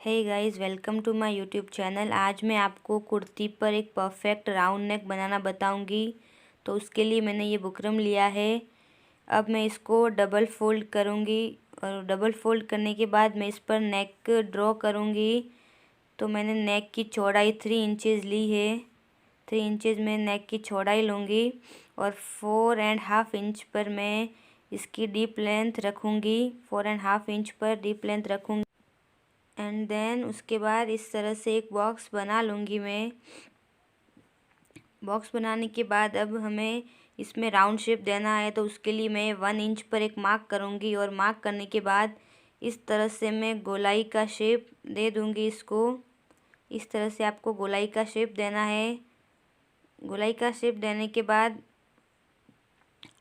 Hey guys, welcome to my YouTube channel. आज मैं आपको कुर्ती पर एक परफेक्ट राउंड नेक बनाना बताऊंगी। तो उसके लिए मैंने ये बुकरम लिया है। अब मैं इसको डबल फोल्ड करूंगी और डबल फोल्ड करने के बाद मैं इस पर नेक ड्रॉ करूंगी। तो मैंने नेक की चौड़ाई 3 इंचेस ली है। 3 इंचेस में नेक की चौड़ाई लूँगी और 4.5 इंच पर मैं इसकी डीप लेंथ रखूँगी। 4.5 इंच पर डीप लेंथ रखूँगी एंड देन उसके बाद इस तरह से एक बॉक्स बना लूँगी मैं। बॉक्स बनाने के बाद अब हमें इसमें राउंड शेप देना है, तो उसके लिए मैं 1 इंच पर एक मार्क करूँगी और मार्क करने के बाद इस तरह से मैं गोलाई का शेप दे दूँगी इसको। इस तरह से आपको गोलाई का शेप देना है। गोलाई का शेप देने के बाद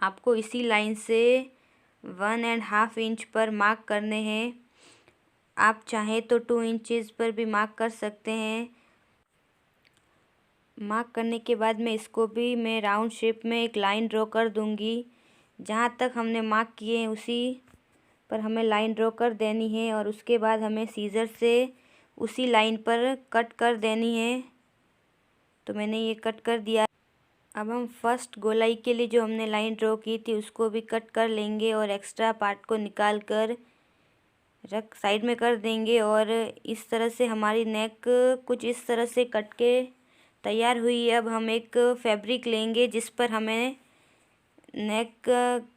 आपको इसी लाइन से 1.5 इंच पर मार्क करने हैं। आप चाहें तो 2 इंचेस पर भी मार्क कर सकते हैं। मार्क करने के बाद मैं राउंड शेप में एक लाइन ड्रॉ कर दूंगी। जहाँ तक हमने मार्क किए हैं उसी पर हमें लाइन ड्रॉ कर देनी है और उसके बाद हमें सीजर से उसी लाइन पर कट कर देनी है। तो मैंने ये कट कर दिया। अब हम फर्स्ट गोलाई के लिए जो हमने लाइन ड्रॉ की थी उसको भी कट कर लेंगे और एक्स्ट्रा पार्ट को निकाल कर रख साइड में कर देंगे। और इस तरह से हमारी नेक कुछ इस तरह से कट के तैयार हुई। अब हम एक फैब्रिक लेंगे जिस पर हमें नेक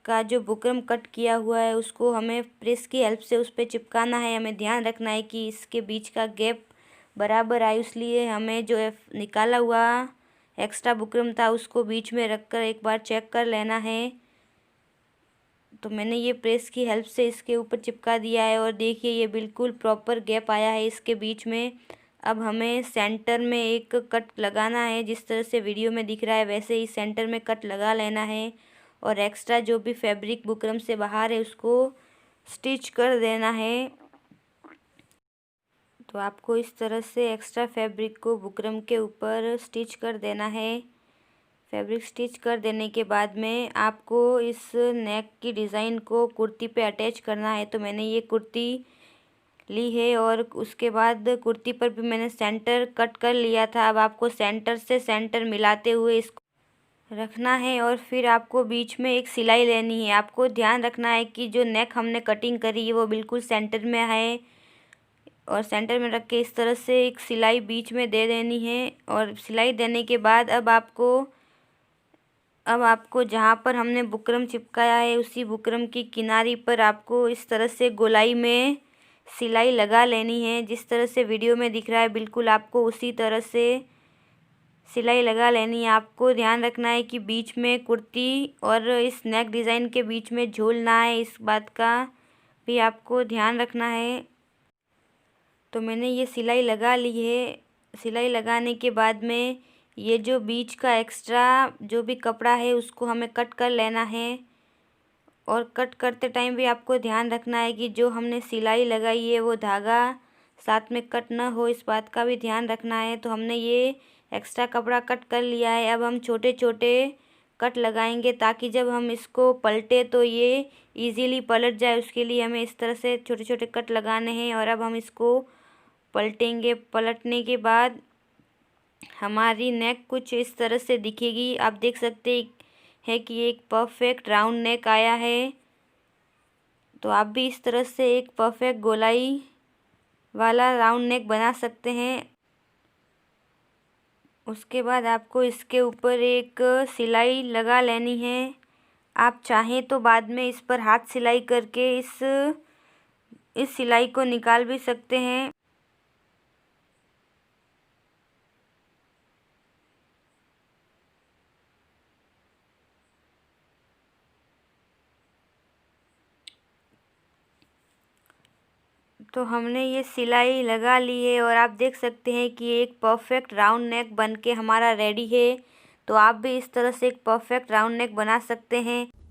का जो बुकरम कट किया हुआ है उसको हमें प्रेस की हेल्प से उस पर चिपकाना है। हमें ध्यान रखना है कि इसके बीच का गैप बराबर आए, इसलिए हमें जो निकाला हुआ एक्स्ट्रा बुकरम था उसको बीच में रखकर एक बार चेक कर लेना है। तो मैंने ये प्रेस की हेल्प से इसके ऊपर चिपका दिया है और देखिए ये बिल्कुल प्रॉपर गैप आया है इसके बीच में। अब हमें सेंटर में एक कट लगाना है, जिस तरह से वीडियो में दिख रहा है वैसे ही सेंटर में कट लगा लेना है और एक्स्ट्रा जो भी फैब्रिक बुकरम से बाहर है उसको स्टिच कर देना है। तो आपको इस तरह से एक्स्ट्रा फैब्रिक को बुकरम के ऊपर स्टिच कर देना है। फैब्रिक स्टिच कर देने के बाद में आपको इस नेक की डिज़ाइन को कुर्ती पे अटैच करना है। तो मैंने ये कुर्ती ली है और उसके बाद कुर्ती पर भी मैंने सेंटर कट कर लिया था। अब आपको सेंटर से सेंटर मिलाते हुए इसको रखना है और फिर आपको बीच में एक सिलाई लेनी है। आपको ध्यान रखना है कि जो नेक हमने कटिंग करी है वो बिल्कुल सेंटर में है और सेंटर में रख के इस तरह से एक सिलाई बीच में दे देनी है। और सिलाई देने के बाद अब आपको जहाँ पर हमने बुकरम चिपकाया है उसी बुकरम की किनारी पर आपको इस तरह से गोलाई में सिलाई लगा लेनी है। जिस तरह से वीडियो में दिख रहा है बिल्कुल आपको उसी तरह से सिलाई लगा लेनी है। आपको ध्यान रखना है कि बीच में कुर्ती और इस नेक डिज़ाइन के बीच में झोल ना आए, इस बात का भी आपको ध्यान रखना है। तो मैंने ये सिलाई लगा ली है। सिलाई लगाने के बाद में ये जो बीच का एक्स्ट्रा जो भी कपड़ा है उसको हमें कट कर लेना है। और कट करते टाइम भी आपको ध्यान रखना है कि जो हमने सिलाई लगाई है वो धागा साथ में कट ना हो, इस बात का भी ध्यान रखना है। तो हमने ये एक्स्ट्रा कपड़ा कट कर लिया है। अब हम छोटे छोटे कट लगाएंगे ताकि जब हम इसको पलटे तो ये इजीली पलट जाए। उसके लिए हमें इस तरह से छोटे छोटे कट लगाने हैं और अब हम इसको पलटेंगे। पलटने के बाद हमारी नेक कुछ इस तरह से दिखेगी। आप देख सकते हैं कि एक परफेक्ट राउंड नेक आया है। तो आप भी इस तरह से एक परफेक्ट गोलाई वाला राउंड नेक बना सकते हैं। उसके बाद आपको इसके ऊपर एक सिलाई लगा लेनी है। आप चाहें तो बाद में इस पर हाथ सिलाई करके इस सिलाई को निकाल भी सकते हैं। तो हमने ये सिलाई लगा ली है और आप देख सकते हैं कि एक परफेक्ट राउंड नेक बन के हमारा रेडी है। तो आप भी इस तरह से एक परफेक्ट राउंड नेक बना सकते हैं।